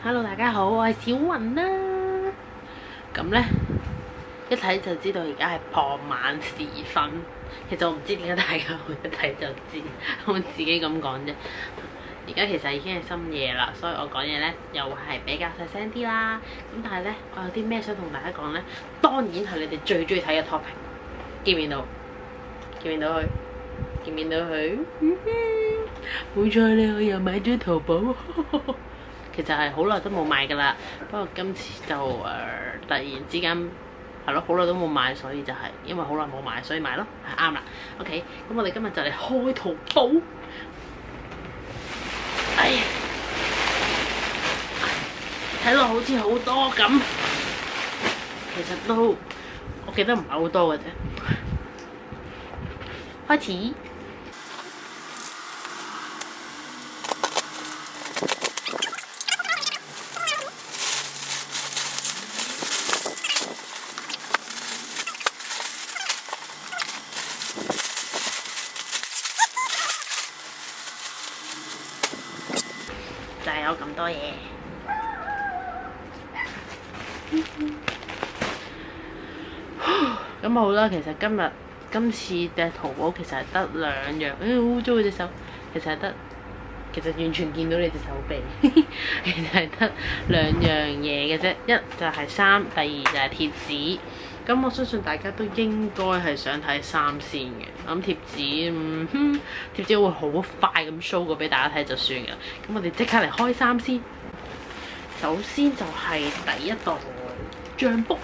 Hello，大家好，我係小雲啦。咁呢，一睇就知道而家係傍晚時分。其實我唔知點解大家會一睇就知，我自己咁講啫。而家其實已經係深夜啦，所以我講嘢呢又係比較細聲啲啦。咁但係呢，我有啲咩想同大家講呢？當然係你哋最中意睇嘅 topic。見唔見到？見唔見到佢？見唔見到佢？好彩咧，我又買咗淘寶。其實係好耐都冇買㗎啦，不過今次就突然之間係咯，好耐都冇買，所以就係因為好耐冇買，所以買咯，係啱啦。OK，咁我哋今日就嚟開淘寶。哎呀，睇落好似好多咁，其實都我記得唔係好多嘅啫。開始。就係有咁多嘢。咁好啦，其實今次嘅淘寶其實係得兩樣，好污糟嘅隻手，其實完全見到你隻手臂，其實係得兩樣嘢嘅啫，一就係衫，第二就係貼紙。咁我相信大家都應該係想睇衫先嘅，咁貼紙我會好快咁 show 過俾大家睇就算嘅。咁我哋即刻嚟開衫先。首先就係第一袋帳簿。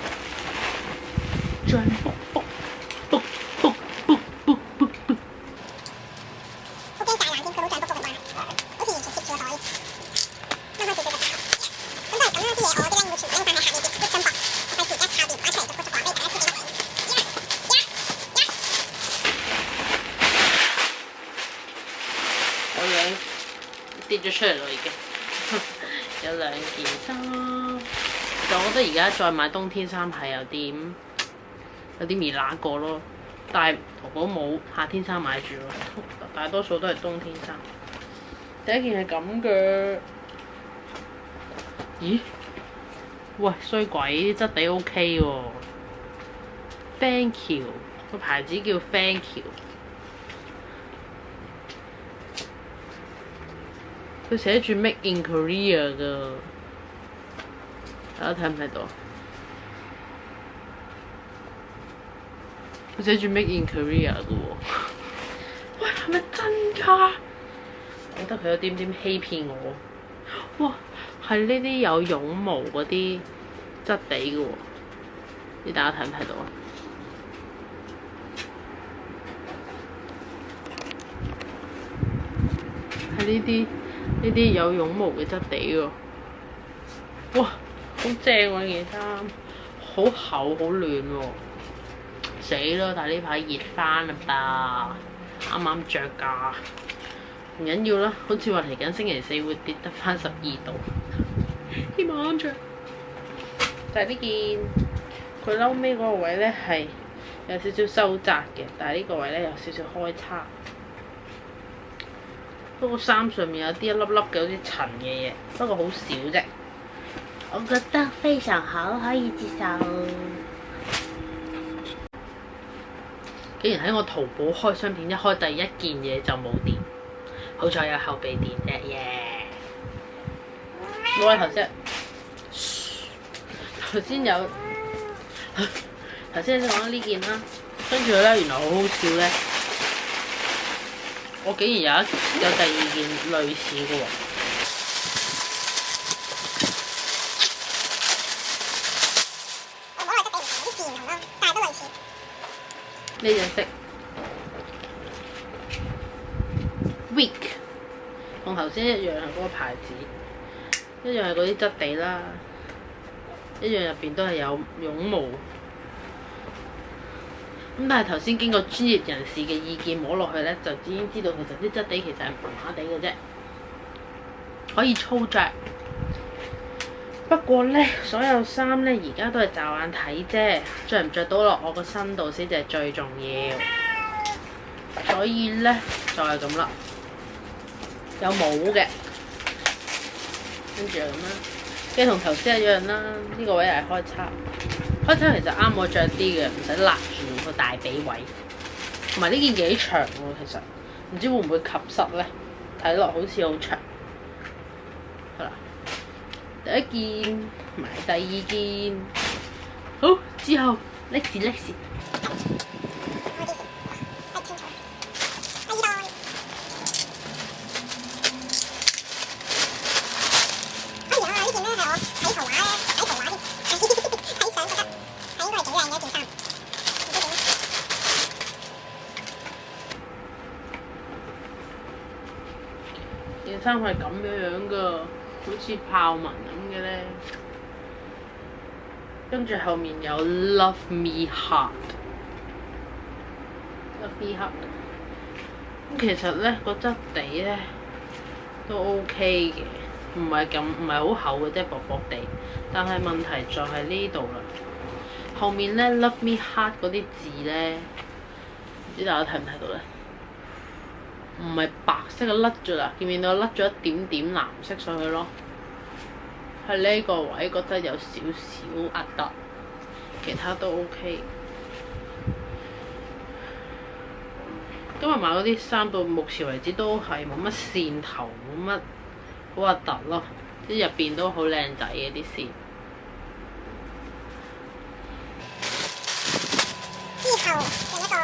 跌咗出嚟咯，已經有兩件衫。其實我覺得而家再買冬天衫係有啲微辣過咯，但係淘寶冇夏天衫買住咯，大多數都係冬天衫。第一件係咁嘅，咦？喂，衰鬼，質地 OK 喎。Thank you， 個牌子叫 Thank you。佢寫住 Make in Korea 㗎，大家睇唔睇到？佢寫住 Make in Korea 㗎喎。喂，係咪真㗎？我覺得佢有點欺騙我。哇，係呢啲有絨毛嗰啲質地㗎喎，你大家睇唔睇到啊？係呢啲有絨毛嘅質地喎，哇，好正喎件衫，好厚好暖喎，死啦！但係呢排熱翻啦吧，啱啱着㗎，唔緊要啦，好似話嚟緊星期四會跌得翻12度，希望啱着。就係呢件，佢嬲尾嗰個位咧係有少少收窄嘅，但係呢個位咧有少少開叉。不過衫上面有啲一粒粒嘅好似塵嘅嘢，不過好少啫。我覺得非常好，可以接受。竟然喺我淘寶開商店一開第一件嘢就冇電，好彩有後備電啫耶！冇啊，頭先有頭先講緊呢件啦，跟住咧原來好好笑咧。我竟然有第二件類似嘅喎，我摸落質地唔同，啲字唔同咯，但係都類似。呢隻色 Week 同頭先一樣係嗰個牌子，一樣係嗰啲質地啦，一樣入邊都係有絨毛。咁但係頭先經過專業人士嘅意見摸落去咧，就已經知道其實啲質地其實係麻麻地嘅啫，可以粗着。不過咧，所有衫咧而家都係驟眼睇啫，着唔着到落我個身度先至係最重要。所以咧就係咁啦，有帽嘅，跟住咁啦，跟住同頭先一樣啦，呢個位又係開叉，開叉其實啱我着啲嘅，唔使勒住個大髀位。同埋呢件幾長喎，其實唔知會唔會及實咧？睇落好似好長。好啦，第一件同埋第二件，好之後拎時。件衫係咁樣噶，好似豹紋咁嘅咧。跟住後面有 Love Me Hard。Love Me Hard。咁其實咧個質地咧都 OK 嘅，唔係好厚嘅，即係薄薄地。但係問題就係呢度啦。後面咧 Love Me Hard 嗰啲字咧，唔知大家睇唔睇到咧？唔係白色嘅甩咗啦，見唔見到甩咗一點點藍色上去咯？喺呢個位覺得有少少壓突，其他都 OK。今日買嗰啲衫到目前為止都係冇乜線頭，冇乜好核突咯，啲入邊都好靚仔嘅啲線。之後另一個。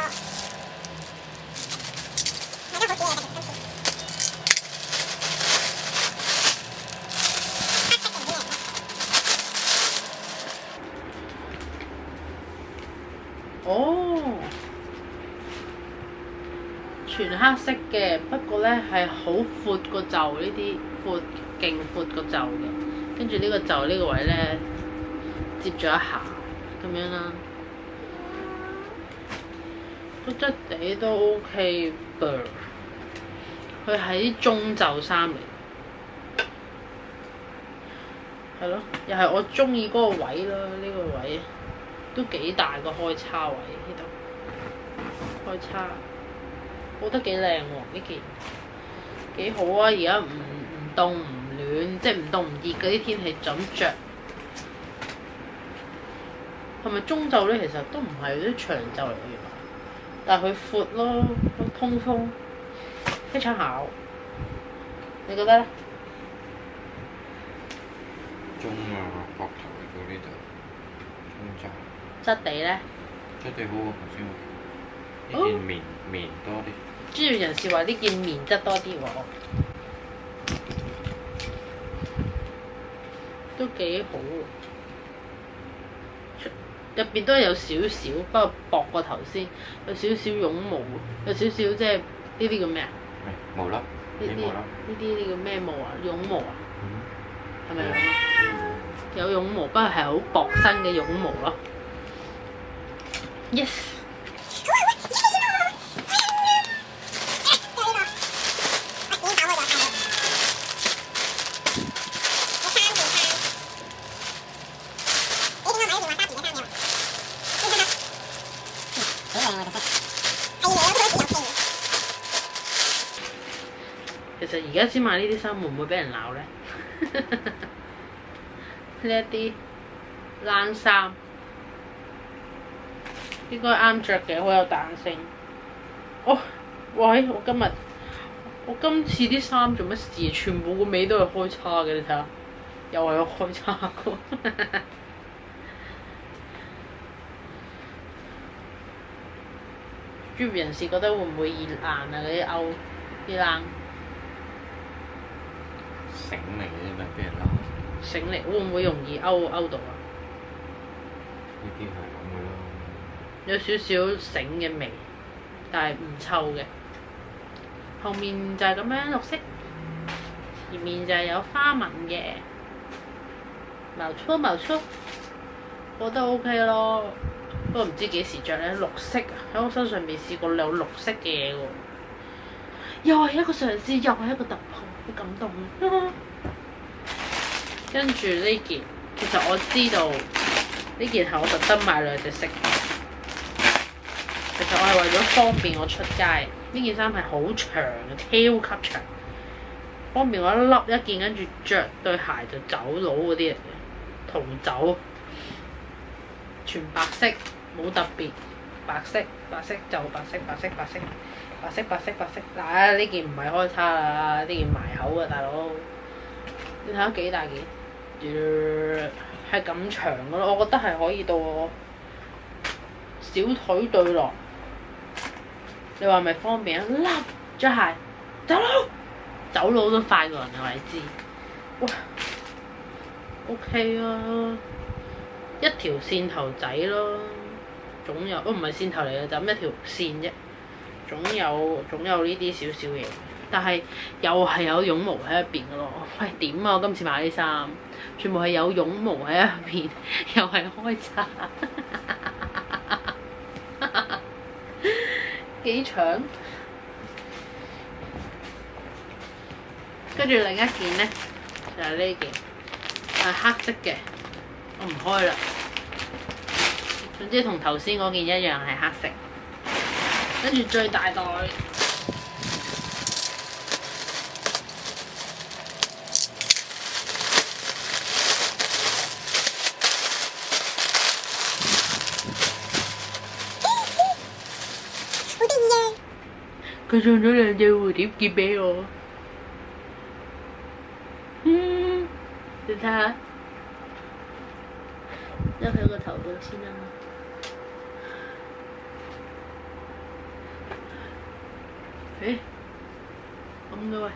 哦，全黑色嘅，不過咧係好闊個袖，呢啲勁闊個袖嘅，跟住呢個袖呢個位咧接咗一下咁樣啦，個質地都 OK 噃，佢係啲中袖衫嚟，係咯，又係我中意嗰個位啦，呢個位。都幾大個開叉位呢度，開叉，我覺得幾靚喎呢件，幾好啊！而家唔凍唔暖，即係唔凍唔熱嗰啲天氣就咁着。係咪中袖咧？其實都唔係啲長袖嚟嘅，原來，但係佢闊咯，通風，非常好。你覺得咧？中啊，膊頭嚟到呢度，中袖。質地咧？質地好過頭先喎，呢件棉多啲。專業人士話呢件棉質多啲喎，都幾好喎。入邊都有少少，不過薄過頭先，有少少絨毛，有少少即係呢啲叫咩啊？毛粒。呢啲叫咩毛啊？絨毛啊？係咪絨啊？有絨毛，不過係好薄身嘅絨毛咯。Yes。其實而家先買呢啲衫會唔會俾人鬧咧？呢一啲冷衫應該啱着嘅，好有彈性。哦，喂！我今次啲衫做乜事？全部個尾都係開叉嘅，你睇下，又係有開叉個。專業人士覺得會唔會易爛啊？嗰啲勾啲冷繩嚟嘅啫嘛，俾人鬧。繩嚟會唔會容易勾到啊？呢啲係咁嘅咯。有少少繩嘅味，但係唔臭嘅。後面就係咁樣綠色，前面就係有花紋嘅，冇錯，我覺得 OK 咯。不過唔知幾時着咧，綠色喺我身上未試過有綠色嘅嘢喎。又係一個嘗試，又係一個突破，好感動啊！跟住呢件，其實我知道呢件係我特登買兩隻色。其實我係為咗方便我出街，呢件衫係好長嘅，超級長。方便我一笠一件，跟住着對鞋就走佬嗰啲嚟嘅，逃走，全白色，冇特別，白色就白色。嗱，呢件唔係開叉啦，呢件埋口啊，大佬，你睇下幾大件？係咁長嘅咯，我覺得係可以到我小腿對落。你話咪方便啊？笠着鞋走佬都快過人啊！你知，哇 OK 啊，一條線頭仔咯，總有唔係線頭嚟嘅，就咁一條線啫，總有呢啲少少嘢，但係又係有絨毛喺入邊嘅咯。喂，點啊？我今次買啲衫，全部係有絨毛喺入邊，又係開叉，幾長？跟住另一件呢，就係呢件，係黑色嘅，我唔開啦。總之同頭先嗰件一樣係黑色。跟住最大袋，好得意啊！佢送咗兩隻蝴蝶結俾我。你睇下，入喺個頭度先啦。誒，咁嘅喂，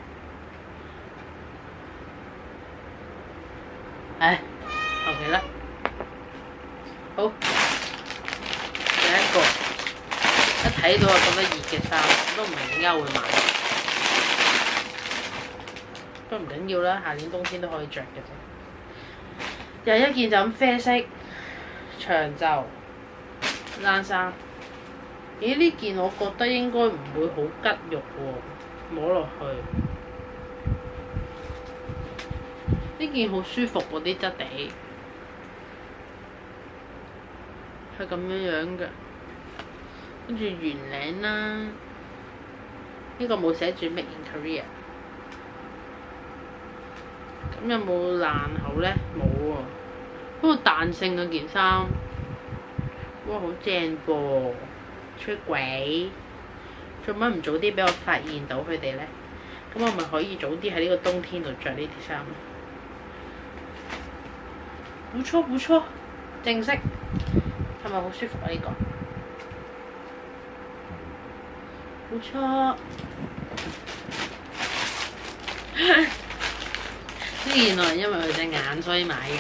求其啦。好，第一個，一睇到咁多熱嘅衫，都唔明點解會買。都唔緊要啦，下年冬天都可以着嘅啫。又一件就咁啡色長袖冷衫。咦？呢件我覺得應該唔會好吉肉喎，摸落去。呢件好舒服喎，啲質地係咁樣嘅，跟住圓領啦。呢個冇寫住 Made in Korea。咁有冇爛口呢？冇喎，不過彈性嘅件衫，哇好正噃！出軌，做乜唔早啲俾我發現到佢哋呢？咁我咪可以早啲喺呢個冬天度着呢啲衫咯。唔錯唔錯，正式，係咪好舒服啊？呢個唔錯。呢件原來因為佢隻眼所以買嘅。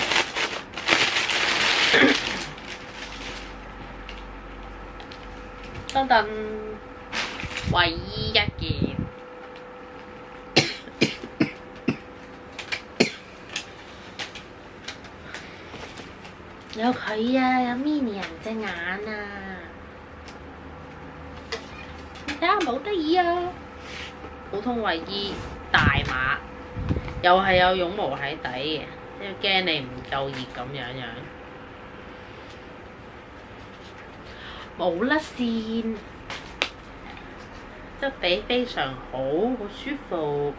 等等，唯一一件。有佢啊，有 Minion 隻眼啊！你睇下好得意啊！普通衞衣大碼。又係有絨毛喺底嘅，因為驚你唔夠熱咁樣。冇甩線，質地非常好，好舒服。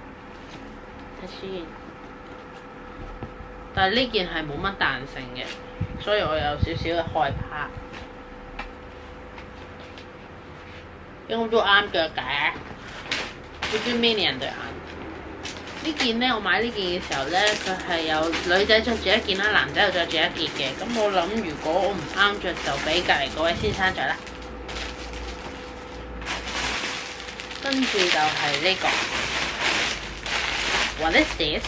睇先，但係呢件係冇乜彈性嘅，所以我有少少嘅害怕。應該都啱腳嘅，好似 Minion 對眼。呢件呢，我買呢件嘅時候呢，佢係有女仔着住一件啦，男仔又着住一件嘅。咁我諗如果我唔啱着，就俾隔離嗰位先生着啦。跟住就係呢個 What is this？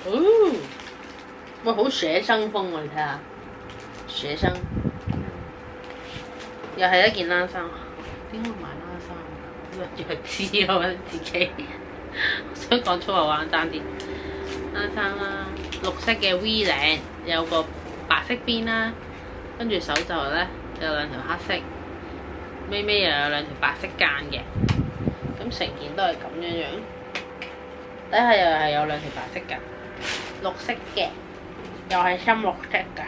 哦，哇，好寫生風喎！你睇下，寫生又係一件冷衫。點解會買冷衫㗎？弱智咯，我覺得自己。我想講粗口話爭啲。冷衫啦，綠色嘅 V 領，有個白色邊啦，跟住手袖咧有兩條黑色，尾尾又有兩條白色間嘅。咁成件都係咁樣樣，底下又係有兩條白色間，綠色嘅，又係深綠色㗎。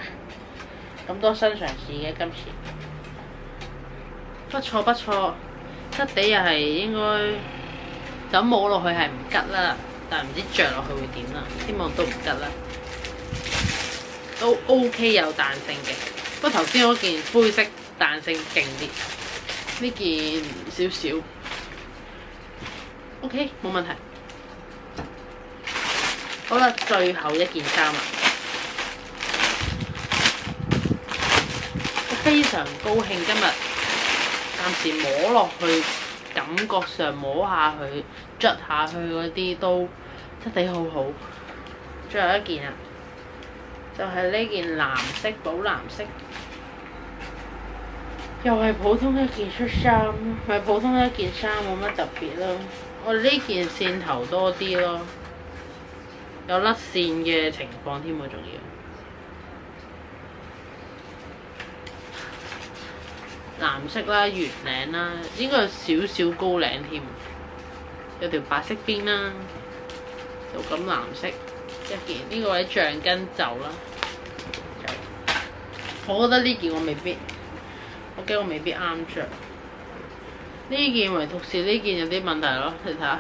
咁都新嘗試嘅今次。不錯不錯，質地又係應該就咁摸落去係唔吉啦，但係唔知着落去會點啦，希望都唔吉啦，都 OK 有彈性嘅。不過頭先嗰件灰色彈性勁啲，呢件少少 OK 冇問題。好啦，最後一件衫啦，我非常高興今日暫時摸落去，感覺上摸下去、捽下去嗰啲都質地好好。最後一件啊，就係呢件藍色寶藍色，又係普通一件恤衫，係普通一件衫冇乜特別咯。我呢件線頭多啲咯。有甩線嘅情況添喎，仲要藍色啦，圓領啦，應該有少少高領添，有條白色邊啦，就咁藍色一件，呢個位橡筋袖啦。我覺得呢件我未必，我驚我未必啱着。呢件唯獨是呢件有啲問題咯，你睇下。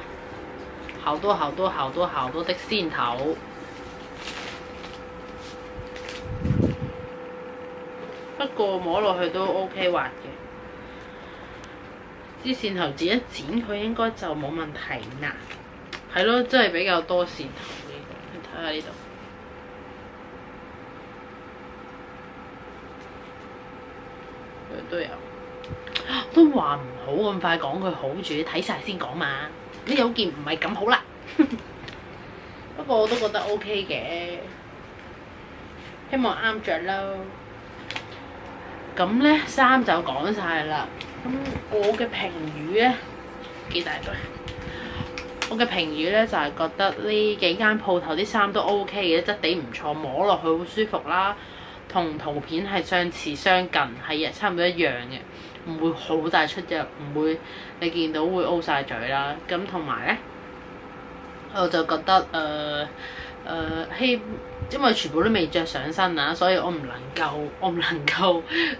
好多的線頭，不過摸落去都 OK 滑嘅，啲線頭剪一剪佢應該就冇問題啦。係咯，真係比較多線頭呢個，你睇下呢度，佢都有，都話唔好咁快講佢好住，睇晒先講嘛。呢有件唔係咁好啦，不過我都覺得 OK 嘅，希望啱着咯。咁呢衫就講晒啦。咁我嘅評語呢，幾大對？我嘅評語呢，就係覺得呢幾間鋪頭啲衫都 OK 嘅，質地唔錯，摸落去好舒服啦，同圖片係相似相近，係差唔多一樣嘅。唔會好大出入，唔會你見到會 O 晒嘴啦。咁同埋呢，我就覺得因為全部都未着上身啊，所以我唔能夠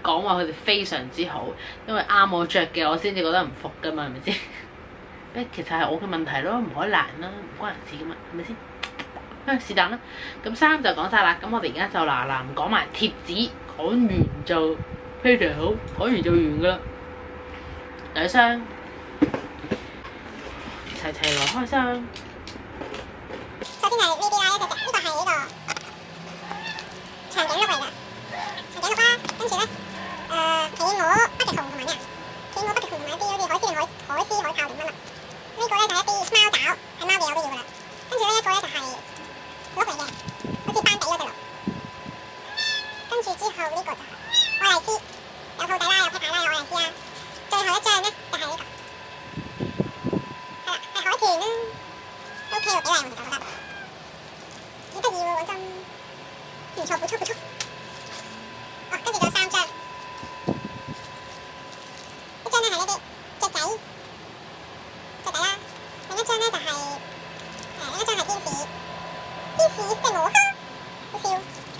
講話佢哋非常之好，因為啱我着嘅我先至覺得唔服噶嘛，係咪先？其實係我嘅問題咯，唔可以難啦，唔關人事噶嘛，係咪先？是但啦。咁衫就講晒啦，咁我哋而家就嗱講埋貼紙，講完就非常好，講完就完噶啦。兩箱齊齊來開箱。首先係呢啲啦，呢個係呢個長頸鹿嚟㗎，長頸鹿啦。跟住咧，企鵝、北極熊同埋咩啊？企鵝、北極熊同埋一啲好似海獅、海獅、海豹點啊嘛。呢個咧就係一啲貓爪，係貓嘅我都要㗎啦。跟住咧一個咧就係鹿嚟嘅，好似斑比嗰隻鹿。跟住之後呢個就係愛麗絲。有兔仔啦，有啤牌啦，有愛麗絲啦。最後一張咧就係呢個，係啦，係海豚啦，都 OK 喎，幾靚我其實覺得，幾得意喎講真，唔錯，不錯。哦，跟住仲有3張，一張咧係呢啲雀仔啦，另一張咧就係另一張係天使即係鵝蝦，好笑。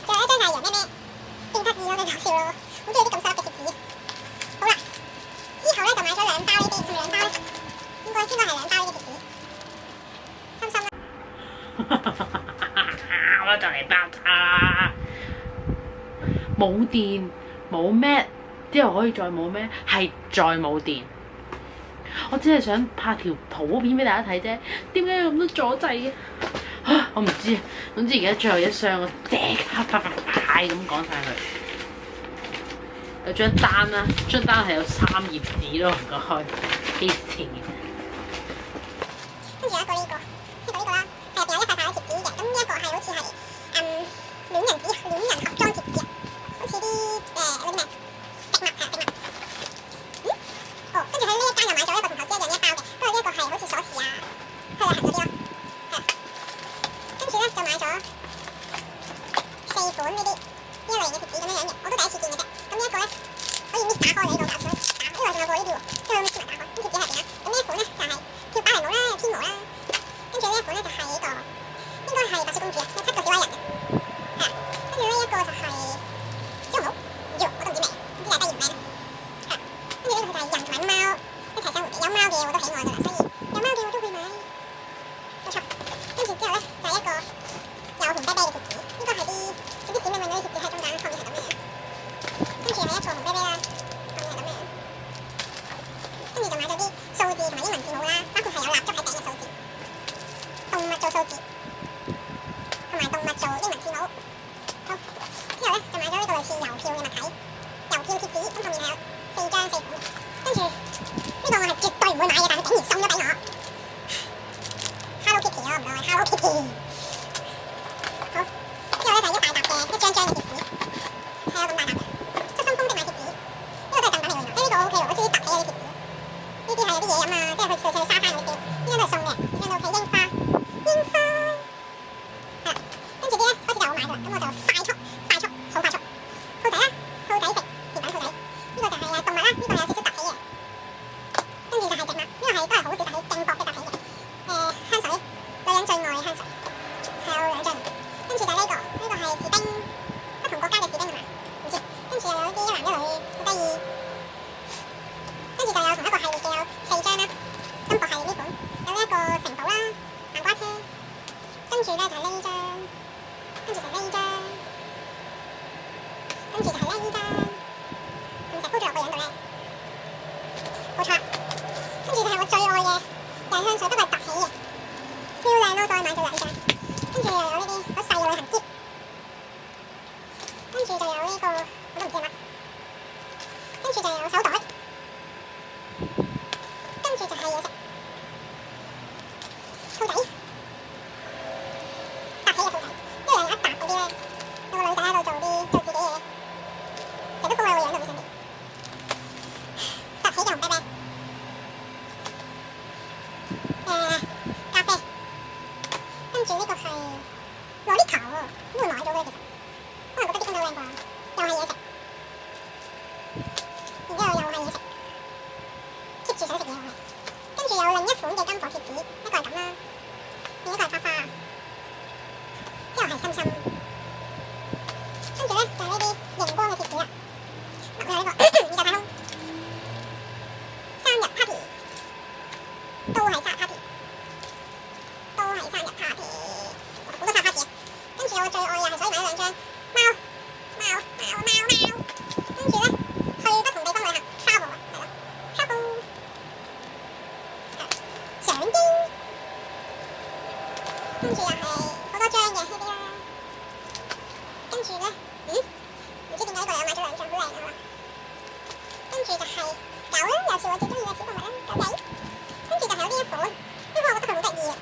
仲有一張就係羊咩咩，勁得意咯，幾搞笑咯。好中意啲咁濕嘅貼紙。好啦，之後咧就買咗2包呢啲，係咪2包咧？應該係2包呢啲貼紙。心心啦，我就嚟爆炸啦！冇電冇咩，之後可以再冇咩？係再冇電。我只係想拍條圖片俾大家睇啫，點解有咁多阻滯嘅？我唔知，總之而家最後一箱，我即刻快咁講晒佢。有張單啦，張單係有3頁紙咯，唔該，黐線嘅。跟住有一個呢個啦，係入邊有一塊塊貼紙嘅，咁呢一個係好似係戀人盒裝貼紙啊，好似啲嗰啲咩植物係植物。哦，跟住佢呢一間又買咗一個同頭先一樣一包嘅，不過呢一個係好似鎖匙啊、去旅行嗰啲咯，係啦。跟住咧就買咗4款呢啲呢一類型嘅貼紙咁樣樣嘅，我都第一次見嘅啫。咁呢一個咧可以搣打開嘅呢個，搞笑打，因為仲有個呢啲喎，即係咁搣埋打開，咁貼紙喺入邊啦。咁呢一款咧就係跳芭蕾舞啦，有天鵝啦，跟住呢一款咧就係呢個應該係白雪公主啊，有7個小矮人嘅，係啦。跟住呢一個就係小紅帽，唔知喎，我都唔知咩，唔知係低型咩咧，係啦。跟住呢個就係人跟住就係咧依家用石膏咗落個樣度咧，冇錯。跟住就係我最愛嘅人香水，不過係凸起嘅，超靚咯！所以買咗2張。跟住又有呢啲好細嘅旅行篋，跟住就有呢個我都唔知係乜，跟住就有手袋，跟住就係嘢食，兔仔，凸起嘅兔仔，一人有一沓嗰啲咧，有個女仔喺度做自己嘢，成日都 po 喺我個樣度嘅上面，凸起嘅紅啤啤。咖啡，跟住呢個係洛麗塔喎，呢個買咗嘅其實，可能覺得啲風格好靚啩，又係嘢食，然之後又係嘢食，keep 住想食嘢我係，跟住有另一款嘅金箔貼紙，一個係咁啦，另一個係花花，之後係心心，跟住咧就係呢啲熒光嘅貼紙啦，仲有呢個宇宙太空，生日 party，都係生日 party。都係生日 party， 好多生日 party 啊！跟住我最愛又係，所以買咗2張貓，跟住咧去不同地方旅行 travel 啊，係咯 travel， 相機，跟住又係好多張嘅呢啲啦。跟住咧，唔知點解呢個又買咗2張，好靚啊嘛！跟住就係狗啦，又是我最中意嘅小動物啦，狗仔。跟住就係有呢一款，呢款我覺得佢好得意啊！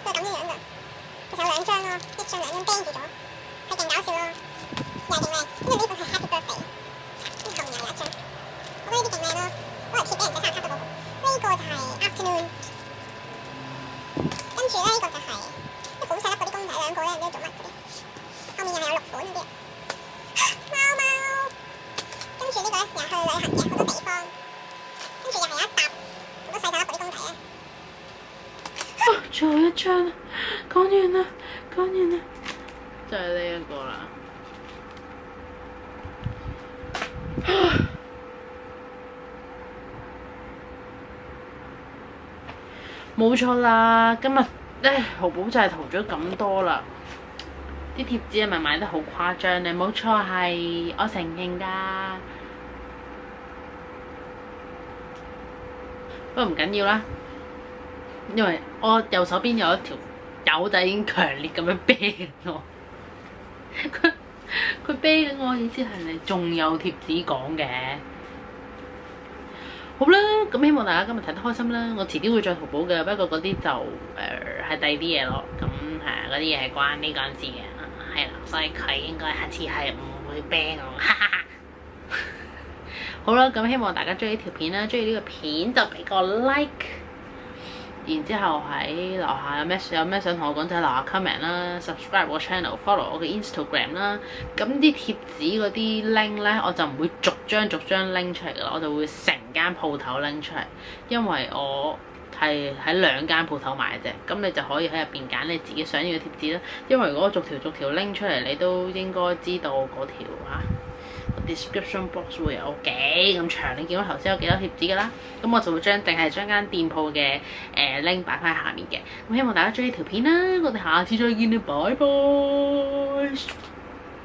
佢係咁樣樣㗎，其實有2張咯，一張2張釘住咗，係勁搞笑咯，又係勁靚。跟住呢款係 Happy Birthday，跟住後面又有1張，我覺得呢啲勁靚咯，攞嚟貼俾人寫生日卡都好。呢個就係 Afternoon， 跟住咧呢個就係啲好細粒嗰啲公仔，2個咧唔知做乜嗰啲，後面又係有6款嗰啲貓貓。跟住呢個咧又係去旅行嘅好多地方，跟住又係有一沓好多細粒嗰啲公仔咧。最後一張，講完啦，就係呢一個啦。冇錯啦，今日咧淘寶就係淘咗咁多啦，啲貼紙係咪買得好誇張咧？冇錯，係我承認㗎。不過唔緊要啦。因為我右手邊有一條友仔已經強烈咁樣啤緊我，佢啤緊我意思係你仲有貼紙講嘅。好啦，咁希望大家今日睇得開心啦。我遲啲會再淘寶嘅，不過嗰啲就係第二啲嘢咯。咁係嗰啲嘢係關呢個事嘅，係啦，所以佢應該下次係唔會啤我。哈哈哈。好啦，咁希望大家中意呢條片啦，中意呢個片就俾個 like。然之後喺樓下有咩想同我講就喺樓下 comment 啦 ，subscribe 我 channel，follow 我嘅 Instagram 啦。咁啲貼紙嗰啲 link 咧，我就唔會逐張拎出嚟噶啦，我就會成間鋪頭拎出嚟，因為我係喺2間鋪頭買嘅啫。咁你就可以喺入邊揀你自己想要嘅貼紙啦。因為如果逐條拎出嚟，你都應該知道嗰條description box 會有幾咁長，你見到頭先有幾多貼紙㗎啦，咁我就會淨係將間店鋪嘅link 擺翻喺下面嘅。咁希望大家中意條片啦，我哋下次再見啦，拜拜。